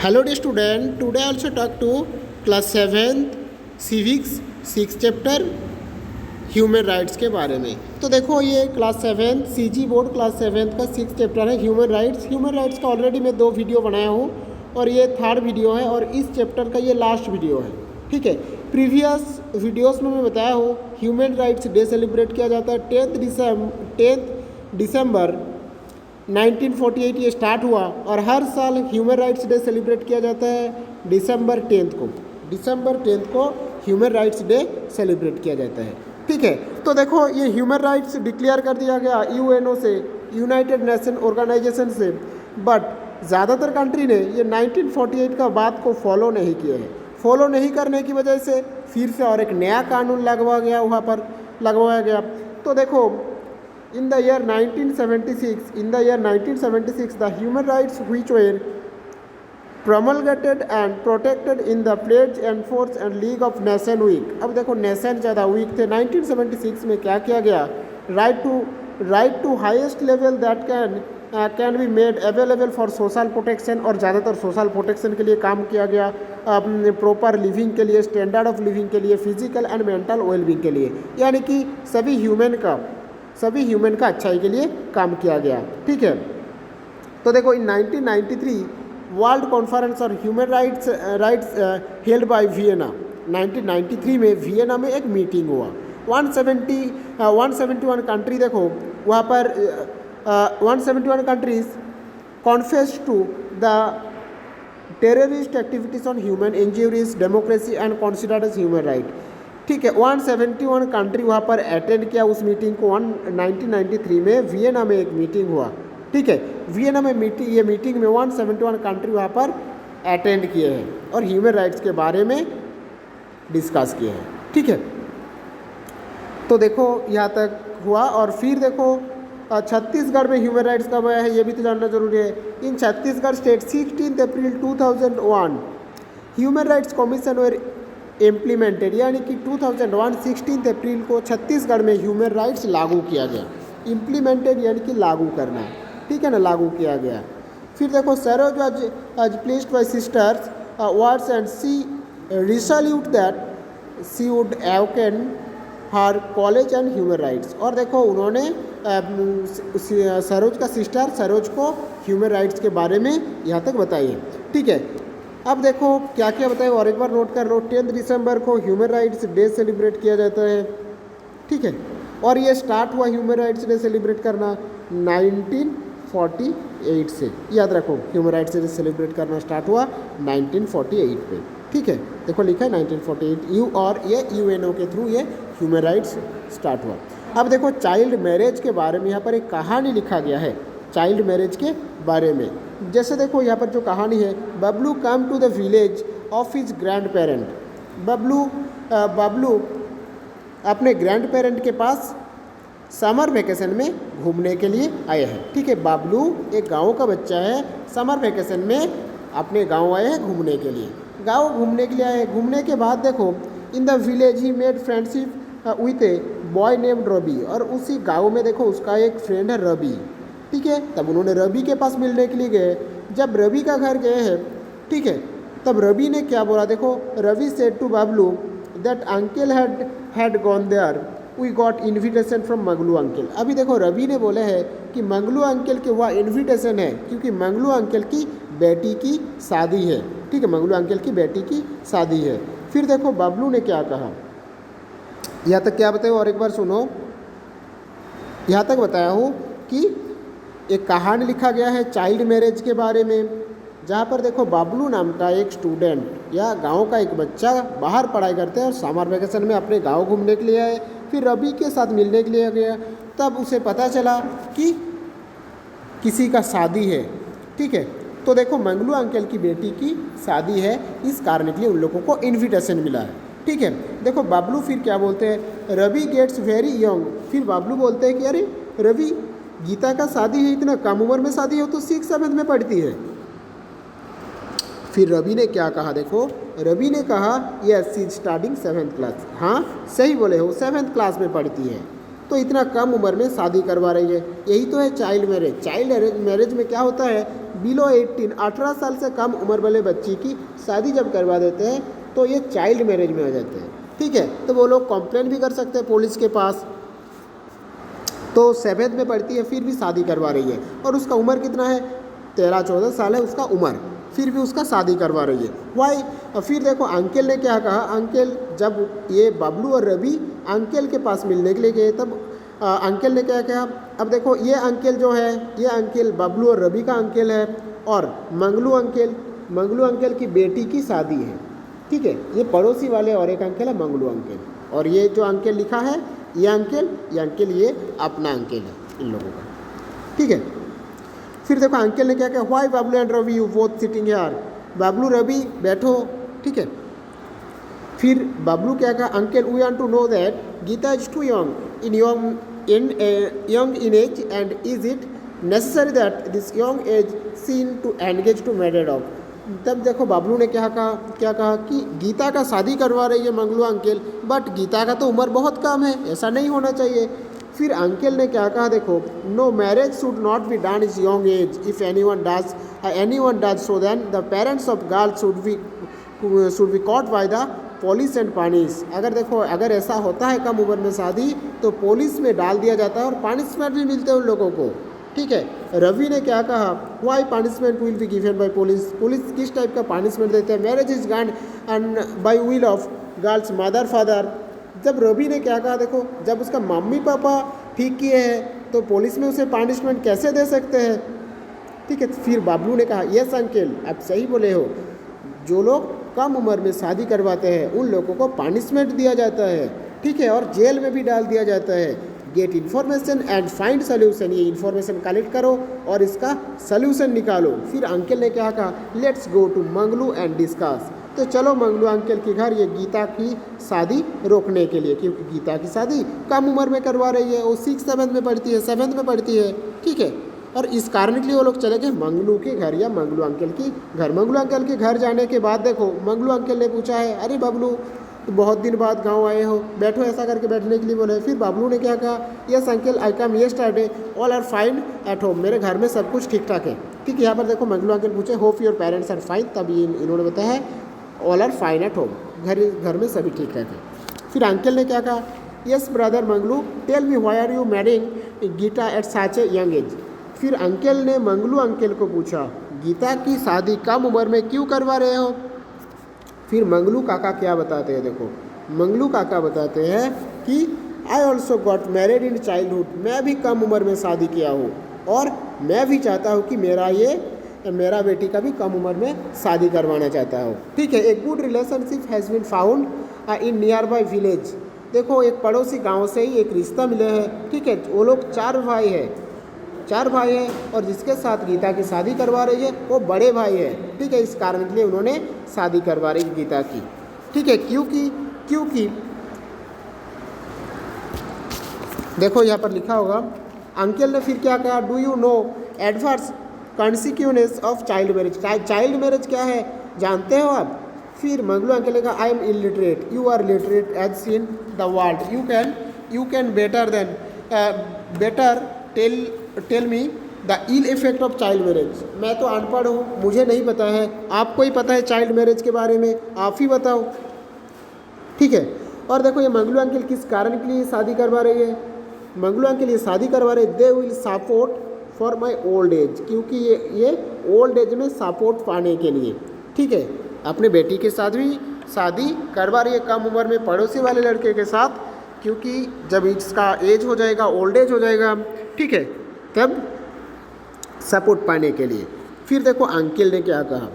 Hello dear student, today I also talk to class 7th civics 6 chapter human rights के बारे में। तो देखो ये क्लास 7 सीजी बोर्ड क्लास 7 का 6 चैप्टर है ह्यूमन राइट्स का ऑलरेडी मैं 2 वीडियो बनाया हूँ और ये 3rd वीडियो है और इस चैप्टर का ये लास्ट वीडियो है। ठीक है, प्रीवियस वीडियोस में मैं बताया हूँ ह्यूमन राइट्स डे सेलिब्रेट किया जाता है 10th दिसंबर 1948 ये स्टार्ट हुआ और हर साल ह्यूमन राइट्स डे सेलिब्रेट किया जाता है डिसंबर 10th को ह्यूमन राइट्स डे सेलिब्रेट किया जाता है। ठीक है, तो देखो ये ह्यूमन राइट्स डिक्लेयर कर दिया गया यूएनओ से, यूनाइटेड नेशन ऑर्गेनाइजेशन से, बट ज़्यादातर कंट्री ने ये 1948 का बात को फॉलो नहीं किए हैं। फॉलो नहीं करने की वजह से फिर से और एक नया कानून लगवाया गया। तो देखो in the year 1976 the human rights which were promulgated and protected in the pledge enforced and League of Nation week। अब देखो नेशन ज़्यादा वीक थे। 1976 में क्या किया गया, right to highest level that can be made available for social protection, और ज़्यादातर सोशल प्रोटेक्शन के लिए काम किया गया, प्रॉपर लिविंग के लिए, स्टैंडर्ड ऑफ लिविंग के लिए, फिजिकल एंड मेंटल वेलबींग के लिए, यानी कि सभी ह्यूमन का अच्छाई के लिए काम किया गया। ठीक है, तो देखो इन 1993 वर्ल्ड कॉन्फ्रेंस और human rights held by Vienna, 1993 में वियना में एक मीटिंग हुआ। 171 कंट्री, देखो वहाँ पर 171 countries confess to the terrorist activities on human injuries, democracy and considered as human right. ठीक है, 171 कंट्री वहाँ पर अटेंड किया उस मीटिंग को। 1993 में वियना में एक मीटिंग हुआ। ठीक है, वियना में मीटिंग में 171 कंट्री वहाँ पर अटेंड किए हैं और ह्यूमन राइट्स के बारे में डिस्कस किए हैं। ठीक है, तो देखो यहाँ तक हुआ और फिर देखो छत्तीसगढ़ में ह्यूमन राइट्स कब आया है ये भी तो जानना जरूरी है। इन छत्तीसगढ़ स्टेट 16 अप्रैल 2001 ह्यूमन राइट्स कमीशन और इम्प्लीमेंटेड, यानी कि 2001 16 अप्रैल को छत्तीसगढ़ में ह्यूमन राइट्स लागू किया गया। इम्प्लीमेंटेड यानी कि लागू करना, ठीक है ना, लागू किया गया। फिर देखो Saroj was placed by sister's words and she resolute that she would awaken her college and human rights, और देखो उन्होंने सरोज का सिस्टर सरोज को ह्यूमन राइट्स के बारे में यहाँ तक बताई है। ठीक है, अब देखो क्या क्या बताए और एक बार नोट कर लो। 10 दिसंबर को ह्यूमन राइट्स डे सेलिब्रेट किया जाता है। ठीक है, और ये स्टार्ट हुआ ह्यूमन राइट्स डे सेलिब्रेट करना 1948 से। याद रखो ह्यूमन राइट्स डे सेलिब्रेट करना स्टार्ट हुआ 1948 में। ठीक है, देखो लिखा है 1948 और ये यूएनओ के थ्रू ये ह्यूमन राइट्स स्टार्ट हुआ। अब देखो चाइल्ड मैरिज के बारे में यहाँ पर एक कहानी लिखा गया है चाइल्ड मैरिज के बारे में। जैसे देखो यहाँ पर जो कहानी है, Bablu come to the village of his grandparent. Bablu अपने ग्रैंड पेरेंट के पास समर वेकेशन में घूमने के लिए आए हैं। ठीक है, बबलू एक गांव का बच्चा है, समर वेकेशन में अपने गांव आए हैं घूमने के लिए। घूमने के बाद देखो in the village he made friendship with a boy named Ravi, और उसी गाँव में देखो उसका एक फ्रेंड है रवि। ठीक है, तब उन्होंने रवि के पास मिलने के लिए गए। जब रवि का घर गए हैं, ठीक है, तब रवि ने क्या बोला, देखो Ravi said to Bablu that uncle had gone there, we got invitation from Manglu uncle. अभी देखो रवि ने बोले हैं कि मंगलू अंकल के वहाँ इन्विटेशन है क्योंकि मंगलू अंकल की बेटी की शादी है। ठीक है, मंगलू अंकल की बेटी की शादी है। फिर देखो बबलू ने क्या कहा, यहाँ तक क्या बताया और एक बार सुनो। यहाँ तक बताया हूँ कि एक कहानी लिखा गया है चाइल्ड मैरिज के बारे में, जहाँ पर देखो बबलू नाम का एक स्टूडेंट या गांव का एक बच्चा बाहर पढ़ाई करते हैं और समर वेकेशन में अपने गांव घूमने के लिए आए। फिर रवि के साथ मिलने के लिए गया, तब उसे पता चला कि किसी का शादी है। ठीक है, तो देखो मंगलू अंकल की बेटी की शादी है, इस कारण के लिए उन लोगों को इन्विटेशन मिला है। ठीक है, देखो बबलू फिर क्या बोलते हैं, रवि गेट्स वेरी यंग। फिर बबलू बोलते हैं कि अरे रवि, गीता का शादी है, इतना कम उम्र में शादी हो तो 6th-7th में पढ़ती है। फिर रवि ने क्या कहा, देखो रवि ने कहा yes she is starting 7th class. हाँ सही बोले हो, 7th क्लास में पढ़ती है। तो इतना कम उम्र में शादी करवा रही है। यही तो है चाइल्ड मैरिज। चाइल्ड मैरिज में क्या होता है, बिलो 18 साल से कम उम्र वाले बच्ची की शादी जब करवा देते हैं तो ये चाइल्ड मैरिज में आ जाते हैं। ठीक है, तो वो लोग कंप्लेंट भी कर सकते हैं पुलिस के पास। तो 7th में पढ़ती है फिर भी शादी करवा रही है, और उसका उम्र कितना है, 13-14 साल है उसका उम्र, फिर भी उसका शादी करवा रही है। वाई? फिर देखो अंकल ने क्या कहा। अंकल जब ये बबलू और रवि अंकल के पास मिलने के लिए गए तब अंकल ने क्या कहा। अब देखो ये अंकल जो है, ये अंकल बबलू और रवि का अंकल है, और मंगलू अंकल की बेटी की शादी है। ठीक है, ये पड़ोसी वाले और एक अंकल है मंगलू अंकल, और ये जो अंकल लिखा है ये अंकल ये अपना अंकल है इन लोगों का। ठीक है, फिर देखो अंकल ने क्या कहा, why Bablu and Ravi you both sitting here, Bablu Ravi बैठो। ठीक है, फिर बबलू क्या कहा, uncle we want to know that Geeta is too young in age and is it necessary that this young age seen to engage to married off. तब देखो बबलू ने क्या कहा कि गीता का शादी करवा रही है मंगलू अंकल, बट गीता का तो उम्र बहुत कम है, ऐसा नहीं होना चाहिए। फिर अंकल ने क्या कहा, देखो no marriage should not be done is young age, if anyone does so then the parents of girls should be caught by the police and punish. अगर ऐसा होता है कम उम्र में शादी तो पुलिस में डाल दिया जाता है और पनिशमेंट भी मिलते हैं उन लोगों को। ठीक है, रवि ने क्या कहा, why punishment will be given by police किस टाइप का पनिशमेंट देते हैं, marriage is done and by will of girls mother father. जब रवि ने क्या कहा, देखो जब उसका मम्मी पापा ठीक किए हैं तो पुलिस में उसे पनिशमेंट कैसे दे सकते हैं। ठीक है, फिर बबलू ने कहा, यस अंकल आप सही बोले हो, जो लोग कम उम्र में शादी करवाते हैं उन लोगों को पनिशमेंट दिया जाता है। ठीक है, और जेल में भी डाल दिया जाता है। Get information and find solution, ये इन्फॉर्मेशन कलेक्ट करो और इसका सोल्यूशन निकालो। फिर अंकल ने क्या कहा, let's go to Manglu and discuss. तो चलो मंगलू अंकल के घर ये गीता की शादी रोकने के लिए, क्योंकि गीता की शादी कम उम्र में करवा रही है, वो 6-7 में पढ़ती है, 7th में पढ़ती है। ठीक है, और इस कारण के लिए वो लोग चले गए मंगलू के घर या मंगलू अंकल की घर। मंगलू अंकल के घर जाने के बाद देखो मंगलू अंकल ने पूछा है, अरे बबलू तो बहुत दिन बाद गांव आए हो, बैठो, ऐसा करके बैठने के लिए बोले। फिर बबलू ने क्या कहा, yes uncle I come yesterday, all are fine at home, मेरे घर में सब कुछ ठीक ठाक है। ठीक है, यहाँ पर देखो मंगलू अंकल पूछे hope your parents are fine, तब ये इन्होंने बताया है all are fine at home, घर में सभी ठीक ठाक है। फिर अंकल ने क्या कहा, yes brother Manglu tell me why are you marrying Geeta at such a young age. फिर अंकल ने मंगलू अंकल को पूछा, गीता की शादी कम उम्र में क्यों करवा रहे हो। फिर मंगलू काका क्या बताते हैं, देखो मंगलू काका बताते हैं कि I also got married in childhood, मैं भी कम उम्र में शादी किया हूँ और मैं भी चाहता हूँ कि मेरा बेटी का भी कम उम्र में शादी करवाना चाहता हूँ। ठीक है, a good relationship has been found in nearby village. देखो एक पड़ोसी गाँव से ही एक रिश्ता मिले हैं। ठीक है, वो लोग 4 भाई हैं और जिसके साथ गीता की शादी करवा रही है वो बड़े भाई है। ठीक है, इस कारण के लिए उन्होंने शादी करवा रही गीता की। ठीक है, क्योंकि देखो यहाँ पर लिखा होगा, अंकल ने फिर क्या कहा, do you know adverse consequences of child marriage. Child marriage क्या है जानते हो आप। फिर मंगलू अंकल ने कहा, I am illiterate, you are literate as seen the world, you can better tell me the ill effect of child marriage. मैं तो अनपढ़ हूँ, मुझे नहीं पता है, आपको ही पता है चाइल्ड मैरिज के बारे में, आप ही बताओ। ठीक है, और देखो ये मंगलू अंकल किस कारण के लिए शादी करवा रही है। मंगलू अंकल ये शादी करवा रहे, they will support for my old age, क्योंकि ये ओल्ड एज में सपोर्ट पाने के लिए। ठीक है, अपने बेटी के साथ भी शादी करवा रही है कम उम्र में पड़ोसी वाले लड़के के साथ, क्योंकि जब इसका एज हो जाएगा, ओल्ड एज हो जाएगा, ठीक है, तब सपोर्ट पाने के लिए। फिर देखो अंकल ने क्या कहा,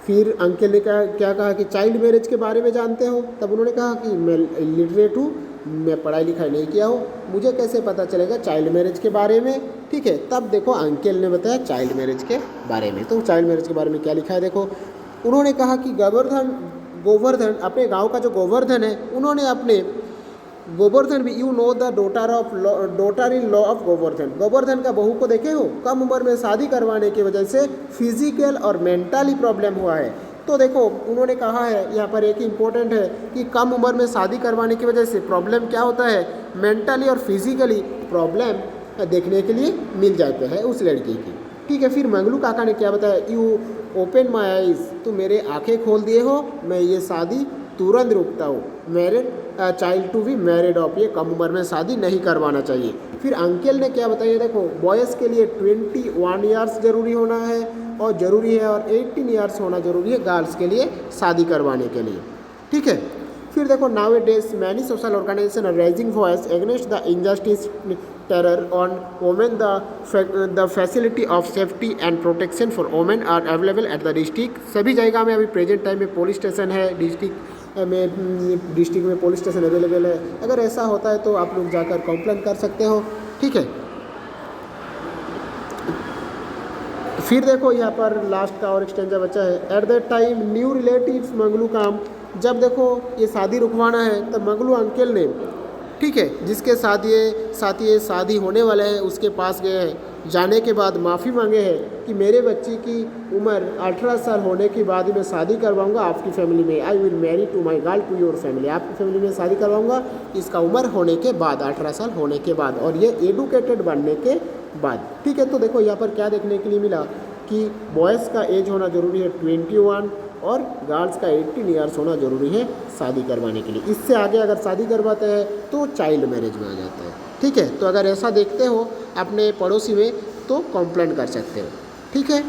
फिर अंकल ने क्या कहा कि चाइल्ड मैरिज के बारे में जानते हो। तब उन्होंने कहा कि मैं इलिटरेट हूँ, मैं पढ़ाई लिखाई नहीं किया हूँ, मुझे कैसे पता चलेगा चाइल्ड मैरिज के बारे में। ठीक है, तब देखो अंकल ने बताया चाइल्ड मैरिज के बारे में। तो चाइल्ड मैरिज के बारे में क्या लिखा है, देखो उन्होंने कहा कि गोवर्धन अपने गांव का जो गोवर्धन है, उन्होंने अपने गोवर्धन भी, you know the daughter in law of Govardhan का बहू को देखे हो, कम उम्र में शादी करवाने की वजह से फिजिकल और मेंटली प्रॉब्लम हुआ है। तो देखो उन्होंने कहा है यहाँ पर एक इम्पोर्टेंट है कि कम उम्र में शादी करवाने की वजह से प्रॉब्लम क्या होता है, मेंटली और फिजिकली प्रॉब्लम देखने के लिए मिल जाते हैं उस लड़की की। ठीक है, फिर मंगलू काका ने क्या बताया, यू ओपन माई आइज़, तो मेरे आंखें खोल दिए हो, मैं ये शादी तुरंत रुकता हूँ, married child to be married off, ये कम उम्र में शादी नहीं करवाना चाहिए। फिर अंकल ने क्या बताया, देखो बॉयज़ के लिए 21 ईयर्स ज़रूरी होना है और ज़रूरी है, और 18 ईयर्स होना ज़रूरी है गर्ल्स के लिए शादी करवाने के लिए। ठीक है, फिर देखो nowadays many social organisation are rising voice against the injustice terror on women, the facility of safety and protection for women are available at the district. सभी जगह में अभी प्रेजेंट टाइम में पुलिस स्टेशन है, district में police station available है। अगर ऐसा होता है तो आप लोग जाकर कंप्लेंट कर सकते हो। ठीक है, फिर देखो यहाँ पर लास्ट का और एक्सटेंजा बचा है। At that time new relatives Manglu काम, जब देखो ये शादी रुकवाना है तब मंगलू अंकल ने, ठीक है, जिसके साथ ये शादी होने वाला है उसके पास गए हैं, जाने के बाद माफ़ी मांगे हैं कि मेरे बच्ची की उम्र 18 साल होने के बाद ही मैं शादी करवाऊंगा आपकी फैमिली में, I will marry to my girl to your family, आपकी फैमिली में शादी करवाऊंगा इसका उम्र होने के बाद, 18 साल होने के बाद, और ये एडुकेटेड बनने के बाद। ठीक है, तो देखो यहाँ पर क्या देखने के लिए मिला कि बॉयज़ का एज होना ज़रूरी है 21 और गर्ल्स का 18 ईयर्स होना ज़रूरी है शादी करवाने के लिए। इससे आगे अगर शादी करवाते हैं तो चाइल्ड मैरिज में आ जाता है। ठीक है, तो अगर ऐसा देखते हो अपने पड़ोसी में तो कंप्लेंट कर सकते हो। ठीक है,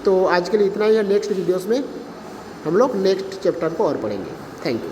तो आज के लिए इतना ही है। नेक्स्ट वीडियोस में हम लोग नेक्स्ट चैप्टर को और पढ़ेंगे। Thank you.